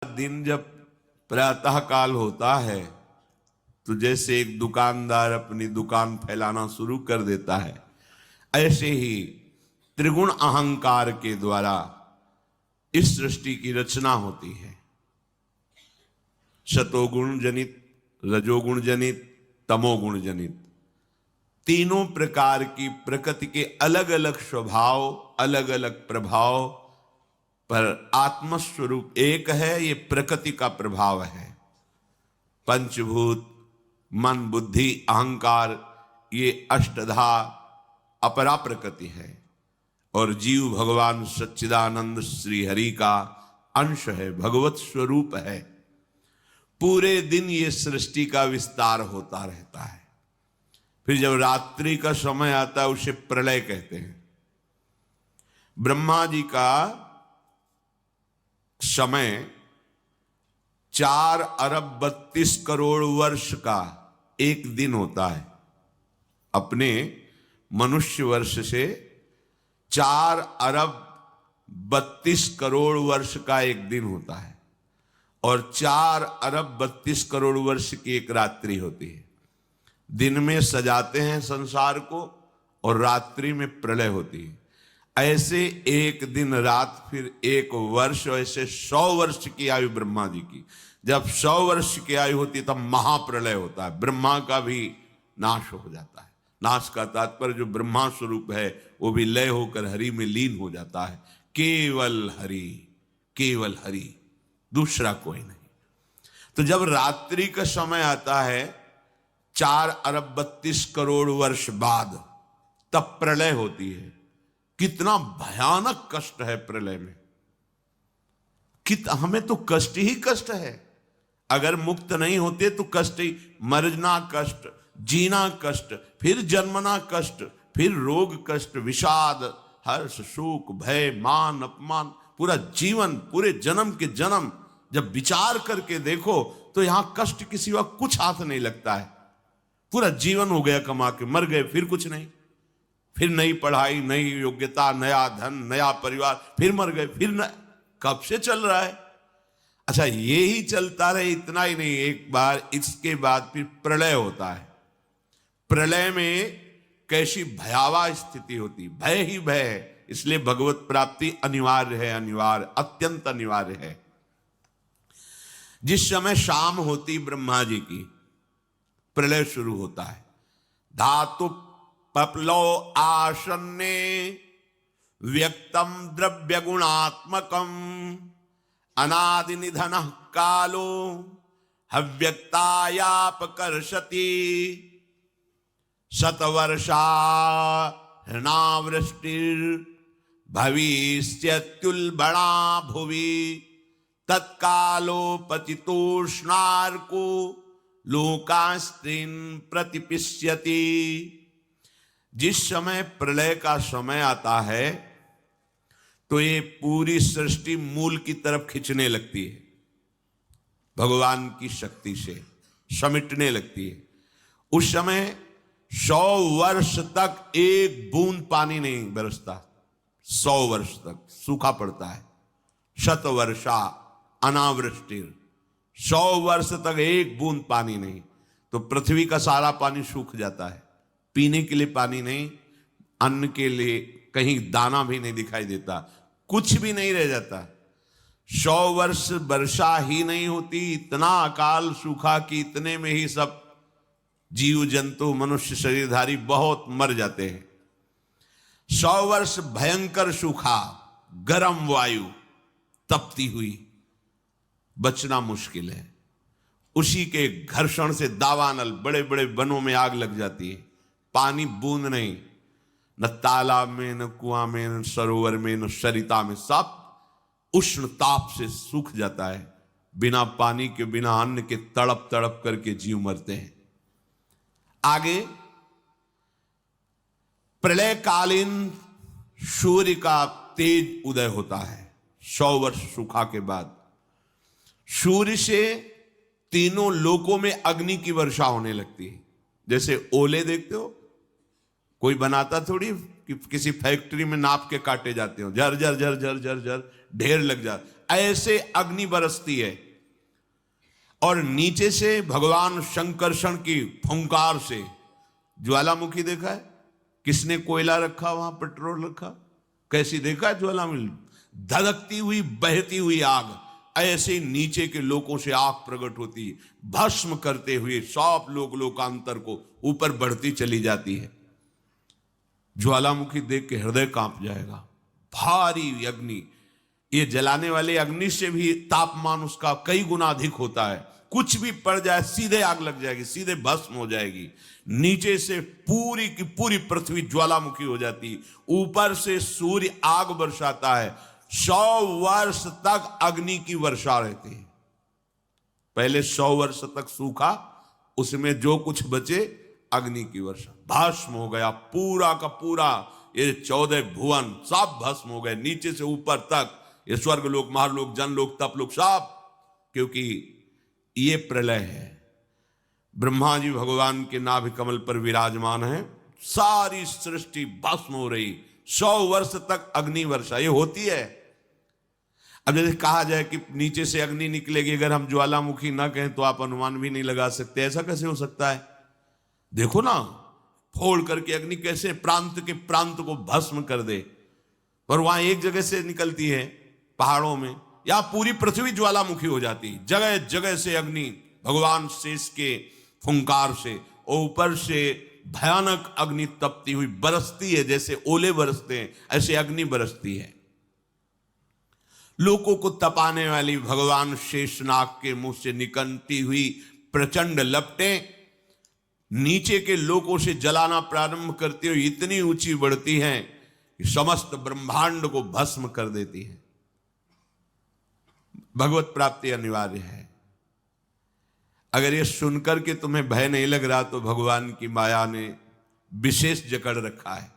दिन जब प्रातः काल होता है तो जैसे एक दुकानदार अपनी दुकान फैलाना शुरू कर देता है, ऐसे ही त्रिगुण अहंकार के द्वारा इस सृष्टि की रचना होती है। सतोगुण जनित, रजोगुण जनित, तमोगुण जनित, तीनों प्रकार की प्रकृति के अलग अलग स्वभाव, अलग अलग प्रभाव, पर आत्मस्वरूप एक है। ये प्रकृति का प्रभाव है। पंचभूत, मन, बुद्धि, अहंकार, ये अष्टधा अपरा प्रकृति है और जीव भगवान सच्चिदानंद श्री हरि का अंश है, भगवत स्वरूप है। पूरे दिन ये सृष्टि का विस्तार होता रहता है। फिर जब रात्रि का समय आता है उसे प्रलय कहते हैं। ब्रह्मा जी का समय 4 अरब 32 करोड़ वर्ष का एक दिन होता है। अपने मनुष्य वर्ष से 4 अरब 32 करोड़ वर्ष का एक दिन होता है और 4 अरब 32 करोड़ वर्ष की एक रात्रि होती है। दिन में सजाते हैं संसार को और रात्रि में प्रलय होती है। ऐसे एक दिन रात, फिर एक वर्ष, ऐसे 100 वर्ष की आयु ब्रह्मा जी की। जब 100 वर्ष की आयु होती तब महाप्रलय होता है। ब्रह्मा का भी नाश हो जाता है। नाश का तात्पर्य जो ब्रह्मा स्वरूप है वो भी लय होकर हरि में लीन हो जाता है। केवल हरि, केवल हरि, दूसरा कोई नहीं। तो जब रात्रि का समय आता है 4 अरब 32 करोड़ वर्ष बाद, तब प्रलय होती है। कितना भयानक कष्ट है प्रलय में। हमें तो कष्ट ही कष्ट है। अगर मुक्त नहीं होते तो कष्ट ही, मरना कष्ट, जीना कष्ट, फिर जन्मना कष्ट, फिर रोग कष्ट, विषाद, हर्ष, शोक, भय, मान, अपमान, पूरा जीवन, पूरे जन्म के जन्म जब विचार करके देखो तो यहां कष्ट के सिवा कुछ हाथ नहीं लगता है। पूरा जीवन हो गया कमा के, मर गए, फिर कुछ नहीं, फिर नई पढ़ाई, नई योग्यता, नया धन, नया परिवार, फिर मर गए, फिर कब से चल रहा है। अच्छा, ये ही चलता रहे, इतना ही नहीं, एक बार इसके बाद फिर प्रलय होता है। प्रलय में कैसी भयावह स्थिति होती, भय ही भय है। इसलिए भगवत प्राप्ति अनिवार्य है, अनिवार्य, अत्यंत अनिवार्य है। जिस समय शाम होती ब्रह्मा जी की, प्रलय शुरू होता है। धातु पपलो आसन्ने व्यक्तम द्रव्य गुणात्मकम अनादि निधन कालो हव्यक्तायापकर्षति शतवर्षा हृणावृष्टिर् भविष्यत्युल्बणा भुवि तत्कालोपचितोष्णार्को लोकास्त्रीन् प्रतिपिष्यति। जिस समय प्रलय का समय आता है तो ये पूरी सृष्टि मूल की तरफ खिंचने लगती है, भगवान की शक्ति से समेटने लगती है। उस समय 100 वर्ष तक एक बूंद पानी नहीं बरसता। 100 वर्ष तक सूखा पड़ता है। शतवर्षा अनावृष्टिर, 100 वर्ष तक एक बूंद पानी नहीं। तो पृथ्वी का सारा पानी सूख जाता है। पीने के लिए पानी नहीं, अन्न के लिए कहीं दाना भी नहीं दिखाई देता, कुछ भी नहीं रह जाता। 100 वर्ष वर्षा ही नहीं होती। इतना अकाल सूखा कि इतने में ही सब जीव जंतु, मनुष्य शरीरधारी बहुत मर जाते हैं। 100 वर्ष भयंकर सूखा, गर्म वायु तपती हुई, बचना मुश्किल है। उसी के घर्षण से दावानल, बड़े बड़े वनों में आग लग जाती है। पानी बूंद नहीं, न तालाब में, न कुआं में, न सरोवर में, न सरिता में, सब उष्ण ताप से सूख जाता है। बिना पानी के, बिना अन्न के तड़प तड़प करके जीव मरते हैं। आगे प्रलयकालीन सूर्य का तेज उदय होता है। 100 वर्ष सूखा के बाद सूर्य से तीनों लोकों में अग्नि की वर्षा होने लगती है। जैसे ओले देखते हो, कोई बनाता थोड़ी कि किसी फैक्ट्री में नाप के काटे जाते हो, झर झर झर झर झर झर ढेर लग जाता, ऐसे अग्नि बरसती है। और नीचे से भगवान शंकरषण की फुंकार से, ज्वालामुखी देखा है? किसने कोयला रखा वहां, पेट्रोल रखा? कैसी देखा है ज्वालामुखी? धधकती हुई बहती हुई आग, ऐसे नीचे के लोगों से आग प्रकट होती है, भस्म करते हुए सब लोकांतर को ऊपर बढ़ती चली जाती है। ज्वालामुखी देख के हृदय कांप जाएगा। भारी अग्नि, ये जलाने वाले अग्नि से भी तापमान उसका कई गुना अधिक होता है। कुछ भी पड़ जाए सीधे आग लग जाएगी, सीधे भस्म हो जाएगी। नीचे से पूरी की पूरी पृथ्वी ज्वालामुखी हो जाती, ऊपर से सूर्य आग बरसाता है। 100 वर्ष तक अग्नि की वर्षा रहती है। पहले 100 वर्ष तक सूखा, उसमें जो कुछ बचे अग्नि की वर्षा, भस्म हो गया पूरा का पूरा। ये 14 भुवन सब भस्म हो गए, नीचे से ऊपर तक। ये स्वर्ग लोक, महालोक, जनलोक, तपलोक सब, क्योंकि ये प्रलय है। ब्रह्मा जी भगवान के नाभि कमल पर विराजमान है, सारी सृष्टि भस्म हो रही। 100 वर्ष तक अग्नि वर्षा ये होती है। अब जैसे कहा जाए कि नीचे से अग्नि निकलेगी, अगर हम ज्वालामुखी ना कहें तो आप अनुमान भी नहीं लगा सकते। ऐसा कैसे हो सकता है? देखो ना, फोड़ करके अग्नि कैसे प्रांत के प्रांत को भस्म कर दे। पर वहां एक जगह से निकलती है पहाड़ों में, या पूरी पृथ्वी ज्वालामुखी हो जाती, जगह जगह से अग्नि भगवान शेष के फुंकार से, और ऊपर से भयानक अग्नि तपती हुई बरसती है। जैसे ओले बरसते हैं ऐसे अग्नि बरसती है। लोगों को तपाने वाली भगवान शेषनाग के मुंह से निकलती हुई प्रचंड लपटें नीचे के लोगों से जलाना प्रारंभ करती हुई इतनी ऊंची बढ़ती हैं कि समस्त ब्रह्मांड को भस्म कर देती है। भगवत प्राप्ति अनिवार्य है। अगर ये सुनकर के तुम्हें भय नहीं लग रहा तो भगवान की माया ने विशेष जकड़ रखा है।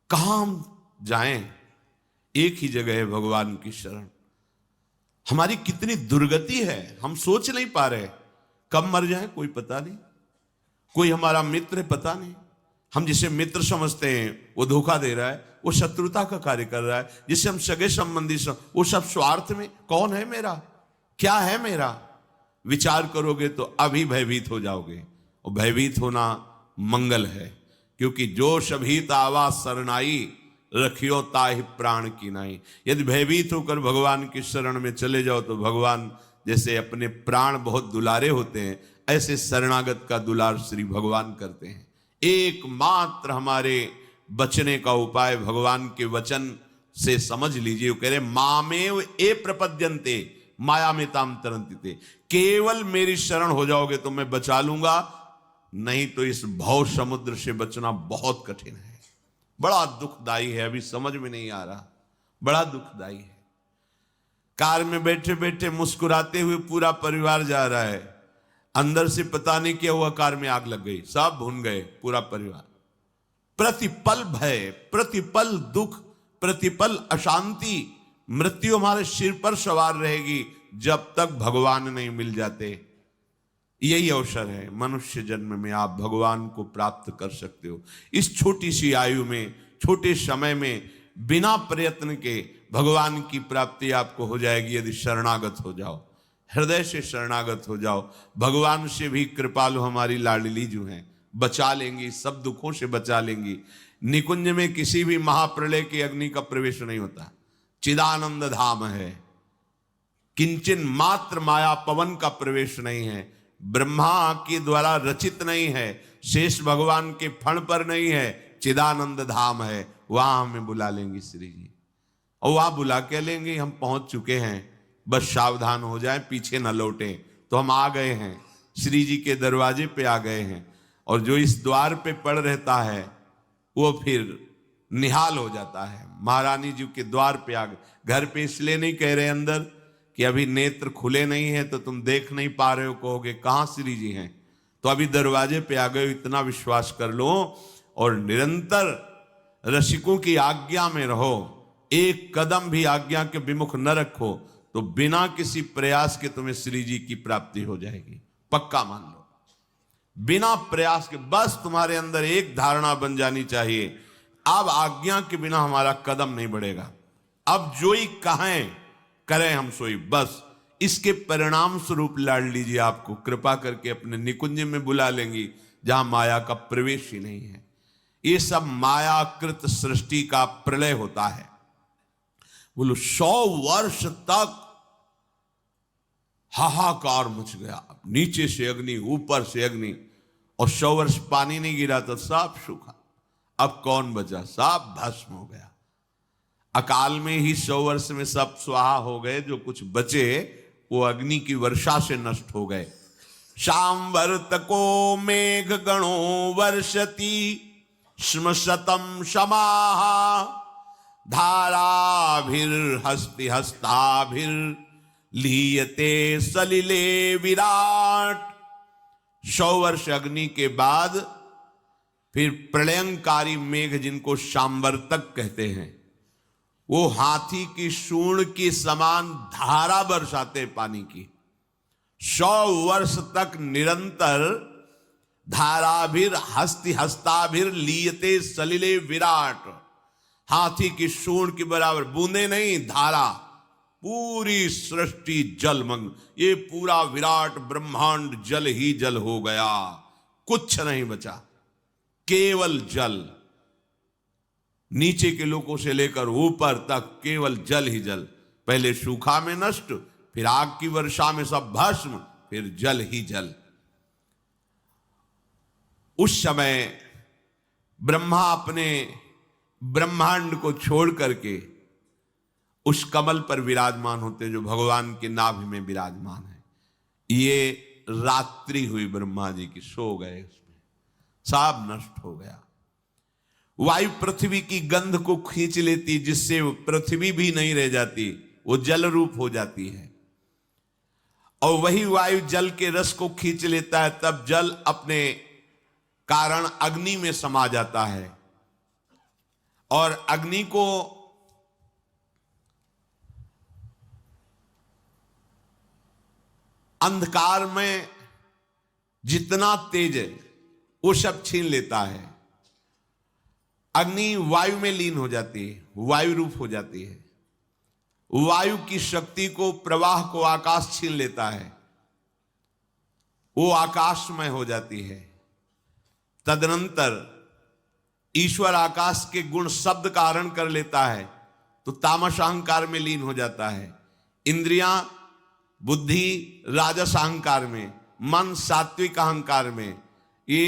कहां हम जाएं? एक ही जगह है भगवान की शरण। हमारी कितनी दुर्गति है, हम सोच नहीं पा रहे। कब मर जाए कोई पता नहीं, कोई हमारा मित्र पता नहीं। हम जिसे मित्र समझते हैं वो धोखा दे रहा है, वो शत्रुता का कार्य कर रहा है। जिसे हम सगे संबंधी वो सब स्वार्थ में। कौन है मेरा, क्या है मेरा? विचार करोगे तो अभी भयभीत हो जाओगे, और भयभीत होना मंगल है। क्योंकि जो शभीत आवा शरणाई, रखियो ताहि प्राण की नाई। यदि भयभीत होकर भगवान की शरण में चले जाओ तो भगवान जैसे अपने प्राण बहुत दुलारे होते हैं, ऐसे शरणागत का दुलार श्री भगवान करते हैं। एकमात्र हमारे बचने का उपाय भगवान के वचन से समझ लीजिए। वो कह रहे मामेव ए प्रपद्यन्ते माया में ताम तरन्ति ते। केवल मेरी शरण हो जाओगे तो मैं बचा लूंगा, नहीं तो इस भव समुद्र से बचना बहुत कठिन है। बड़ा दुखदाई है, अभी समझ में नहीं आ रहा, बड़ा दुखदाई है। कार में बैठे बैठे मुस्कुराते हुए पूरा परिवार जा रहा है, अंदर से पता नहीं क्या हुआ, कार में आग लग गई, सब भुन गए पूरा परिवार। प्रतिपल भय, प्रतिपल दुख, प्रतिपल अशांति, मृत्यु हमारे सिर पर सवार रहेगी जब तक भगवान नहीं मिल जाते। यही अवसर है, मनुष्य जन्म में आप भगवान को प्राप्त कर सकते हो। इस छोटी सी आयु में, छोटे समय में, बिना प्रयत्न के भगवान की प्राप्ति आपको हो जाएगी यदि शरणागत हो जाओ, हृदय से शरणागत हो जाओ। भगवान से भी कृपालु हमारी लाडली जो हैं, बचा लेंगी, सब दुखों से बचा लेंगी। निकुंज में किसी भी महाप्रलय की अग्नि का प्रवेश नहीं होता, चिदानंद धाम है। किंचन मात्र माया पवन का प्रवेश नहीं है, ब्रह्मा के द्वारा रचित नहीं है, शेष भगवान के फण पर नहीं है, चिदानंद धाम है। वहां हमें बुला लेंगे श्री जी, और वहां बुला के लेंगे। हम पहुंच चुके हैं, बस सावधान हो जाए, पीछे न लौटे। तो हम आ गए हैं, श्री जी के दरवाजे पे आ गए हैं। और जो इस द्वार पे पड़ रहता है वो फिर निहाल हो जाता है। महारानी जी के द्वार पे आ गए। घर पे इसलिए नहीं कह रहे अंदर कि अभी नेत्र खुले नहीं है तो तुम देख नहीं पा रहे हो, कहोगे कहाँ श्री जी हैं। तो अभी दरवाजे पे आ गए, इतना विश्वास कर लो। और निरंतर रसिकों की आज्ञा में रहो, एक कदम भी आज्ञा के विमुख न रखो, तो बिना किसी प्रयास के तुम्हें श्री जी की प्राप्ति हो जाएगी। पक्का मान लो, बिना प्रयास के। बस तुम्हारे अंदर एक धारणा बन जानी चाहिए, अब आज्ञा के बिना हमारा कदम नहीं बढ़ेगा। अब जोई कहें करें हम सोई, बस इसके परिणाम स्वरूप लाडली जी आपको कृपा करके अपने निकुंज में बुला लेंगी, जहां माया का प्रवेश ही नहीं है। ये सब मायाकृत सृष्टि का प्रलय होता है। बोलो 100 वर्ष तक हाहाकार मच गया, नीचे से अग्नि ऊपर से अग्नि, और 100 वर्ष पानी नहीं गिरा तो सब सूखा। अब कौन बचा? सब भस्म हो गया। अकाल में ही 100 वर्ष में सब स्वाहा हो गए, जो कुछ बचे वो अग्नि की वर्षा से नष्ट हो गए। शांवर्तको मेघ गणो वर्षति श्मशतम समाहा धाराभिर्हस्ति हस्ताभिर लीयते सलिले विराट। 100 वर्ष अग्नि के बाद फिर प्रलयंकारी मेघ, जिनको शांवर्तक कहते हैं, वो हाथी की सूंड के समान धारा बरसाते पानी की। 100 वर्ष तक निरंतर धाराभिर हस्ति हस्ताभिर लीयते सलिले विराट, हाथी की सूंड के बराबर बूंदे नहीं, धारा, पूरी सृष्टि जलमग्न। ये पूरा विराट ब्रह्मांड जल ही जल हो गया, कुछ नहीं बचा, केवल जल। नीचे के लोगों से लेकर ऊपर तक केवल जल ही जल। पहले सूखा में नष्ट, फिर आग की वर्षा में सब भस्म, फिर जल ही जल। उस समय ब्रह्मा अपने ब्रह्मांड को छोड़ करके उस कमल पर विराजमान होते, जो भगवान के नाभि में विराजमान है। ये रात्रि हुई ब्रह्मा जी की, सो गए, उसमें सब नष्ट हो गया। वायु पृथ्वी की गंध को खींच लेती, जिससे पृथ्वी भी नहीं रह जाती, वो जल रूप हो जाती है। और वही वायु जल के रस को खींच लेता है, तब जल अपने कारण अग्नि में समा जाता है, और अग्नि को अंधकार में जितना तेज है वो सब छीन लेता है। अग्नि वायु में लीन हो जाती है, वायु रूप हो जाती है। वायु की शक्ति को, प्रवाह को आकाश छीन लेता है, वो आकाशमय हो जाती है। तदनंतर ईश्वर आकाश के गुण शब्द का हरण कर लेता है, तो तामस अहंकार में लीन हो जाता है। इंद्रियां, बुद्धि राजस अहंकार में, मन सात्विक अहंकार में, ये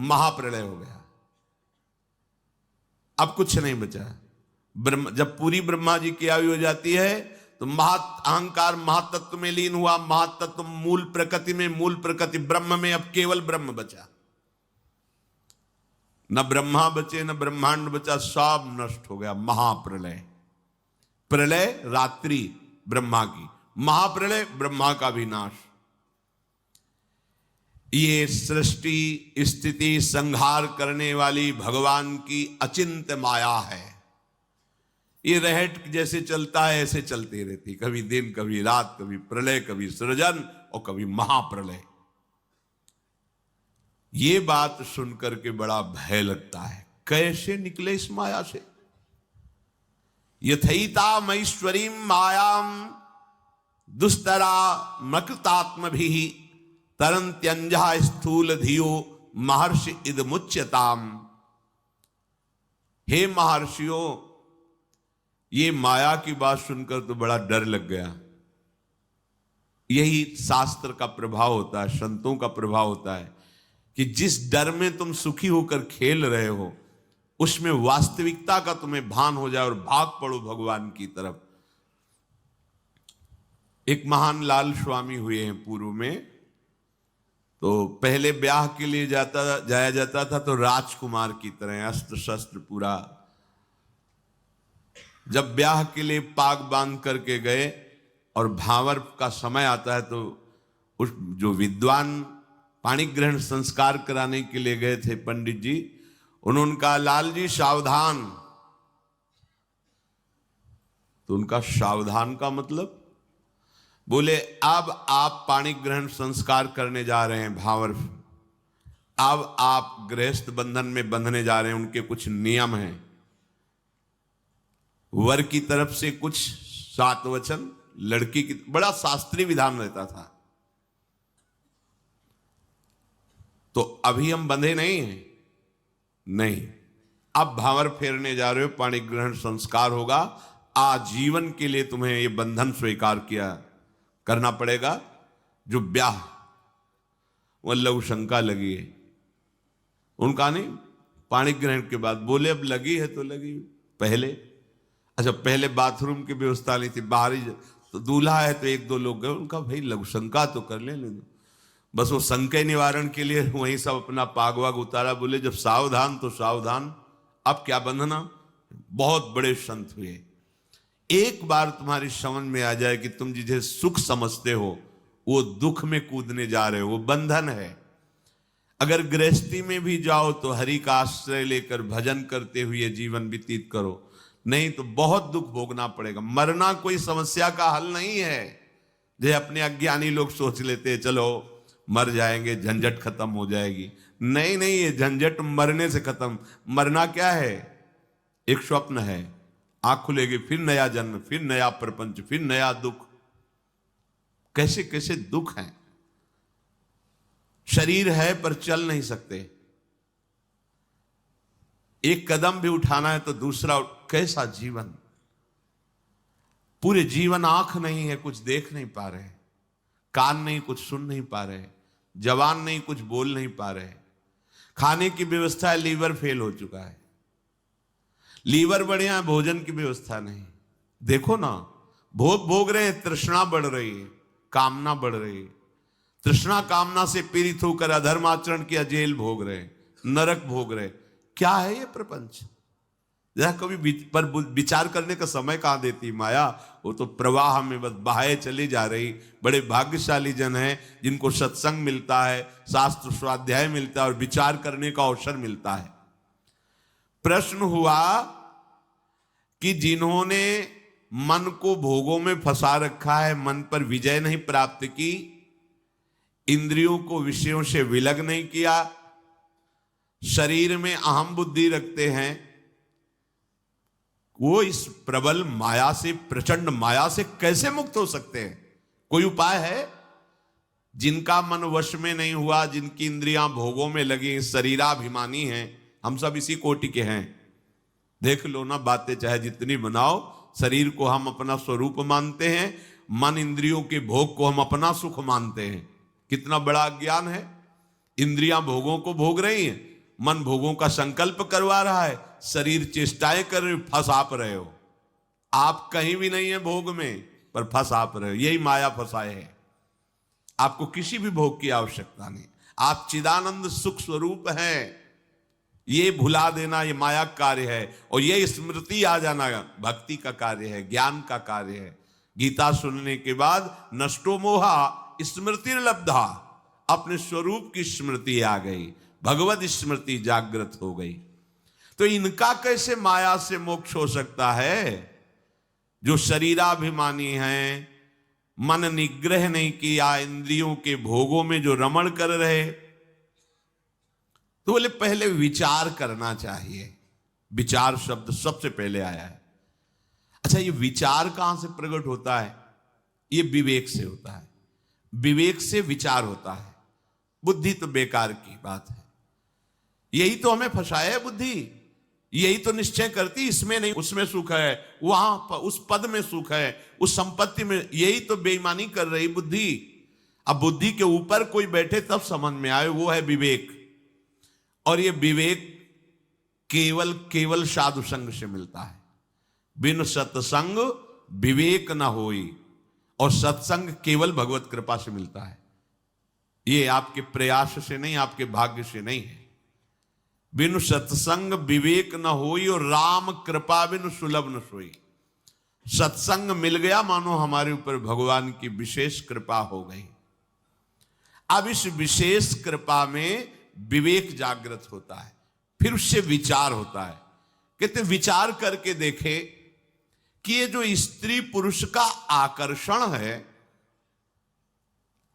महाप्रलय हो गया। अब कुछ नहीं बचा। जब पूरी ब्रह्मा जी की आयु हो जाती है, तो अहंकार महातत्व में लीन हुआ। महातत्व मूल प्रकृति में, मूल प्रकृति ब्रह्म में, अब केवल ब्रह्म बचा। न ब्रह्मा बचे, न ब्रह्मांड बचा, सब नष्ट हो गया। महाप्रलय। प्रलय रात्रि ब्रह्मा की, महाप्रलय ब्रह्मा का विनाश। ये सृष्टि स्थिति संहार करने वाली भगवान की अचिंत्य माया है। ये रहट जैसे चलता है ऐसे चलती रहती, कभी दिन कभी रात, कभी प्रलय, कभी सृजन और कभी महाप्रलय। ये बात सुनकर के बड़ा भय लगता है, कैसे निकले इस माया से। यथैता मईश्वरी मायाम दुस्तरा मकृतात्म भी तरंत्यंजा स्थूल धियो महर्षि इदमुच्यताम। हे महर्षियों, ये माया की बात सुनकर तो बड़ा डर लग गया। यही शास्त्र का प्रभाव होता है, संतों का प्रभाव होता है, कि जिस डर में तुम सुखी होकर खेल रहे हो, उसमें वास्तविकता का तुम्हें भान हो जाए और भाग पड़ो भगवान की तरफ। एक महान लाल स्वामी हुए हैं पूर्व में, तो पहले ब्याह के लिए जाया जाता था तो राजकुमार की तरह अस्त्र शस्त्र पूरा। जब ब्याह के लिए पाग बांध करके गए और भावर का समय आता है, तो उस जो विद्वान पाणी ग्रहण संस्कार कराने के लिए गए थे पंडित जी, उन्होंने कहा लाल जी सावधान। तो उनका सावधान का मतलब, बोले अब आप पाणी ग्रहण संस्कार करने जा रहे हैं भावर, अब आप गृहस्थ बंधन में बंधने जा रहे हैं, उनके कुछ नियम हैं। वर की तरफ से कुछ 7 वचन, लड़की की, बड़ा शास्त्रीय विधान रहता था। तो अभी हम बंधे नहीं हैं, नहीं, अब भावर फेरने जा रहे हो, पाणी ग्रहण संस्कार होगा, आजीवन के लिए तुम्हें ये बंधन स्वीकार किया करना पड़ेगा। जो ब्याह वल्लभ शंका लगी है, उनका नहीं, पाणी ग्रहण के बाद बोले अब लगी है तो लगी। पहले अच्छा, पहले बाथरूम की व्यवस्था नहीं थी, बाहरी तो दूल्हा है तो 1-2 लोग गए, उनका भाई लघु शंका तो कर ले दो, बस वो संकय निवारण के लिए वहीं सब अपना पाग वाग उतारा। बोले जब सावधान तो सावधान, अब क्या बंधना। बहुत बड़े संत हुए। एक बार तुम्हारी समझ में आ जाए कि तुम जिसे सुख समझते हो वो दुख में कूदने जा रहे हो, वो बंधन है। अगर गृहस्थी में भी जाओ तो हरि का आश्रय लेकर भजन करते हुए जीवन व्यतीत करो, नहीं तो बहुत दुख भोगना पड़ेगा। मरना कोई समस्या का हल नहीं है। जो अपने अज्ञानी लोग सोच लेते हैं चलो मर जाएंगे, झंझट खत्म हो जाएगी। नहीं नहीं, ये झंझट मरने से खत्म। मरना क्या है? एक स्वप्न है, आंख खुलेगी फिर नया जन्म, फिर नया प्रपंच, फिर नया दुख। कैसे कैसे दुख हैं। शरीर है पर चल नहीं सकते, एक कदम भी उठाना है तो दूसरा। कैसा जीवन, पूरे जीवन आंख नहीं है, कुछ देख नहीं पा रहे, कान नहीं, कुछ सुन नहीं पा रहे, जवान नहीं, कुछ बोल नहीं पा रहे। खाने की व्यवस्था है, लीवर फेल हो चुका है। लीवर बढ़िया है, भोजन की व्यवस्था नहीं। देखो ना, भोग भोग रहे हैं, तृष्णा बढ़ रही है, कामना बढ़ रही है। तृष्णा कामना से पीड़ित होकर अधर्म आचरण किया, जेल भोग रहे, नरक भोग रहे। क्या है ये प्रपंच? जरा कभी पर विचार करने का समय कहां देती माया। वो तो प्रवाह में बस बहाए चली जा रही। बड़े भाग्यशाली जन हैं जिनको सत्संग मिलता है, शास्त्र स्वाध्याय मिलता है और विचार करने का अवसर मिलता है। प्रश्न हुआ कि जिन्होंने मन को भोगों में फंसा रखा है, मन पर विजय नहीं प्राप्त की, इंद्रियों को विषयों से विलग नहीं किया, शरीर में अहम बुद्धि रखते हैं, वो इस प्रबल माया से, प्रचंड माया से कैसे मुक्त हो सकते हैं? कोई उपाय है? जिनका मन वश में नहीं हुआ, जिनकी इंद्रियां भोगों में लगी, शरीराभिमानी हैं, हम सब इसी कोटि के हैं। देख लो ना, बातें चाहे जितनी बनाओ, शरीर को हम अपना स्वरूप मानते हैं, मन इंद्रियों के भोग को हम अपना सुख मानते हैं। कितना बड़ा ज्ञान है। इंद्रियां भोगों को भोग रही हैं, मन भोगों का संकल्प करवा रहा है, शरीर चेष्टाएं कर रहे, फंस आप रहे हो। आप कहीं भी नहीं है भोग में, पर फंस आप रहे हो। यही माया फंसाए है। आपको किसी भी भोग की आवश्यकता नहीं, आप चिदानंद सुख स्वरूप हैं। ये भुला देना ये माया कार्य है, और ये स्मृति आ जाना भक्ति का कार्य है, ज्ञान का कार्य है। गीता सुनने के बाद नष्टो मोहा स्मृति लब्धा, अपने स्वरूप की स्मृति आ गई, भगवत स्मृति जागृत हो गई। तो इनका कैसे माया से मोक्ष हो सकता है? जो शरीराभिमानी हैं, मन निग्रह नहीं किया, इंद्रियों के भोगों में जो रमण कर रहे, तो बोले पहले विचार करना चाहिए। विचार शब्द सबसे पहले आया है। अच्छा, ये विचार कहां से प्रकट होता है? ये विवेक से होता है। विवेक से विचार होता है। बुद्धि तो बेकार की बात है। यही तो हमें फंसाया है बुद्धि। यही तो निश्चय करती इसमें नहीं उसमें सुख है, वहां उस पद में सुख है, उस संपत्ति में। यही तो बेईमानी कर रही बुद्धि। अब बुद्धि के ऊपर कोई बैठे तब समझ में आए, वो है विवेक। और ये विवेक केवल साधु संग से मिलता है। बिन सत्संग विवेक न होई, और सत्संग केवल भगवत कृपा से मिलता है। ये आपके प्रयास से नहीं, आपके भाग्य से नहीं है। बिनु सत्संग विवेक न होई, और राम कृपा बिनु सुलभ न सोई। सत्संग मिल गया, मानो हमारे ऊपर भगवान की विशेष कृपा हो गई। अब इस विशेष कृपा में विवेक जागृत होता है, फिर उससे विचार होता है। कहते विचार करके देखे कि ये जो स्त्री पुरुष का आकर्षण है,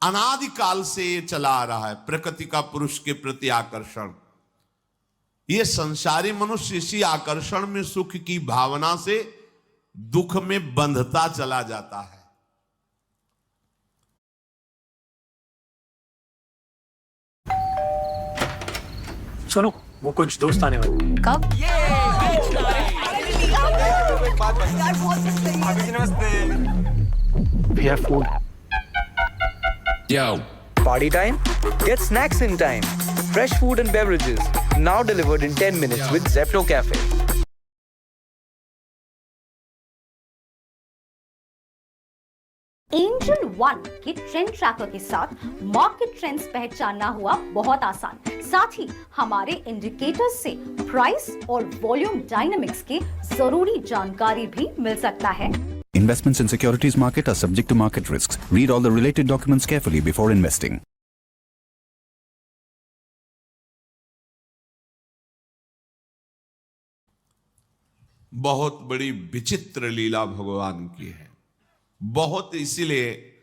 अनादिकाल से ये चला आ रहा है। प्रकृति का पुरुष के प्रति आकर्षण, ये संसारी मनुष्य इसी आकर्षण में सुख की भावना से दुख में बंधता चला जाता है। सुनो, वो कुछ दोस्त आने वाले। कब? We have food. Yo. Party time? Get snacks in time. Fresh food and beverages now delivered in 10 minutes with Zepto Cafe. Angel one के ट्रेंड ट्रैकर के साथ मार्केट ट्रेंड्स पहचानना हुआ बहुत आसान। साथ ही हमारे इंडिकेटर्स से प्राइस और वॉल्यूम डायनामिक्स की जरूरी जानकारी भी मिल सकता है। Investments in securities market are subject to market risks. Read all the related documents carefully before investing. बहुत बड़ी विचित्र लीला भगवान की है। बहुत इसीलिए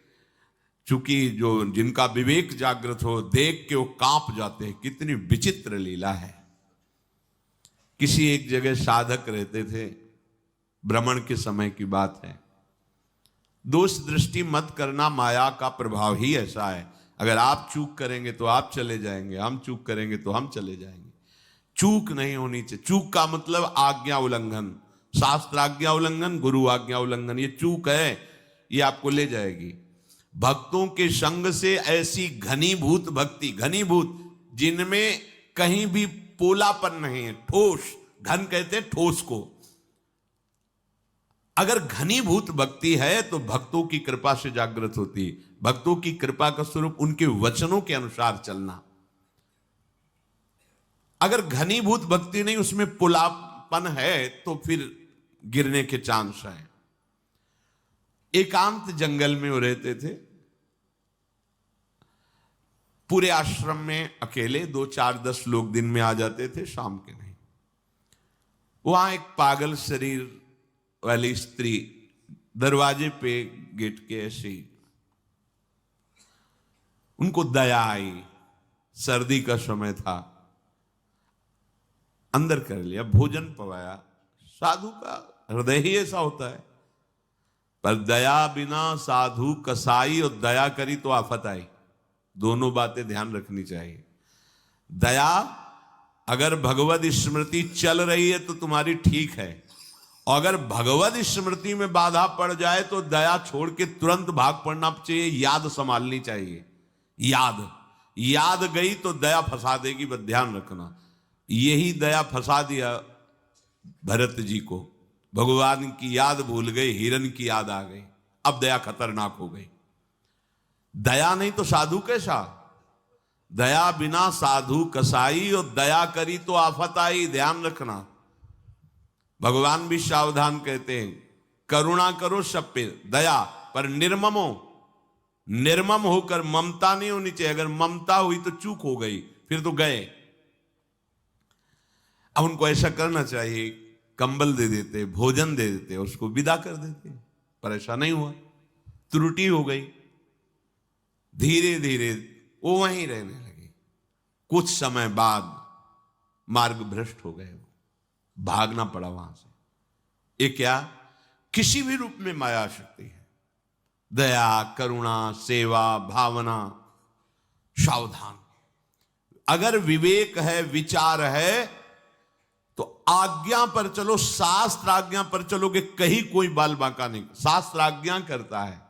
चूंकि जो जिनका विवेक जागृत हो देख के वो कांप जाते हैं, कितनी विचित्र लीला है। किसी एक जगह साधक रहते थे, भ्रमण के समय की बात है। दोष दृष्टि मत करना, माया का प्रभाव ही ऐसा है। अगर आप चूक करेंगे तो आप चले जाएंगे, हम चूक करेंगे तो हम चले जाएंगे। चूक नहीं होनी चाहिए। चूक का मतलब आज्ञा उल्लंघन, शास्त्र आज्ञा उल्लंघन, गुरु आज्ञा उल्लंघन, ये चूक है, ये आपको ले जाएगी। भक्तों के संग से ऐसी घनीभूत भक्ति, घनीभूत जिनमें कहीं भी पोलापन नहीं है, ठोस, घन कहते हैं ठोस को। अगर घनीभूत भक्ति है तो भक्तों की कृपा से जागृत होती। भक्तों की कृपा का स्वरूप उनके वचनों के अनुसार चलना। अगर घनीभूत भक्ति नहीं, उसमें पुलापन है, तो फिर गिरने के चांस है। एकांत जंगल में वो रहते थे, पूरे आश्रम में अकेले 2, 4, 10 लोग दिन में आ जाते थे, शाम के नहीं। वहां एक पागल शरीर वाली स्त्री दरवाजे पे गेट के ऐसे ही, उनको दया आई। सर्दी का समय था, अंदर कर लिया, भोजन पवाया। साधु का हृदय ही ऐसा होता है। पर दया बिना साधु कसाई, और दया करी तो आफत आई। दोनों बातें ध्यान रखनी चाहिए। दया अगर भगवत स्मृति चल रही है तो तुम्हारी ठीक है, और अगर भगवत स्मृति में बाधा पड़ जाए तो दया छोड़ के तुरंत भाग पड़ना चाहिए। याद संभालनी चाहिए। याद गई तो दया फंसा देगी, बस ध्यान रखना। यही दया फंसा दिया भरत जी को। भगवान की याद भूल गए, हिरण की याद आ गई, अब दया खतरनाक हो गई। दया नहीं तो साधु कैसा? दया बिना साधु कसाई, और दया करी तो आफत आई, ध्यान रखना। भगवान भी सावधान कहते हैं, करुणा करो सब पे, दया पर निर्मम होकर ममता नहीं होनी चाहिए। अगर ममता हुई तो चूक हो गई, फिर तो गए। अब उनको ऐसा करना चाहिए, कंबल दे देते, भोजन दे देते, उसको विदा कर देते, पर ऐसा नहीं हुआ, त्रुटि हो गई। धीरे धीरे वो वहीं रहने लगे। कुछ समय बाद मार्ग भ्रष्ट हो गए, भागना पड़ा वहां से। ये क्या? किसी भी रूप में माया शक्ति है। दया, करुणा, सेवा, भावना, सावधान। अगर विवेक है, विचार है, तो आज्ञा पर चलो, शास्त्र आज्ञा पर चलोगे, कहीं कोई बाल बांका नहीं। शास्त्र आज्ञा करता है,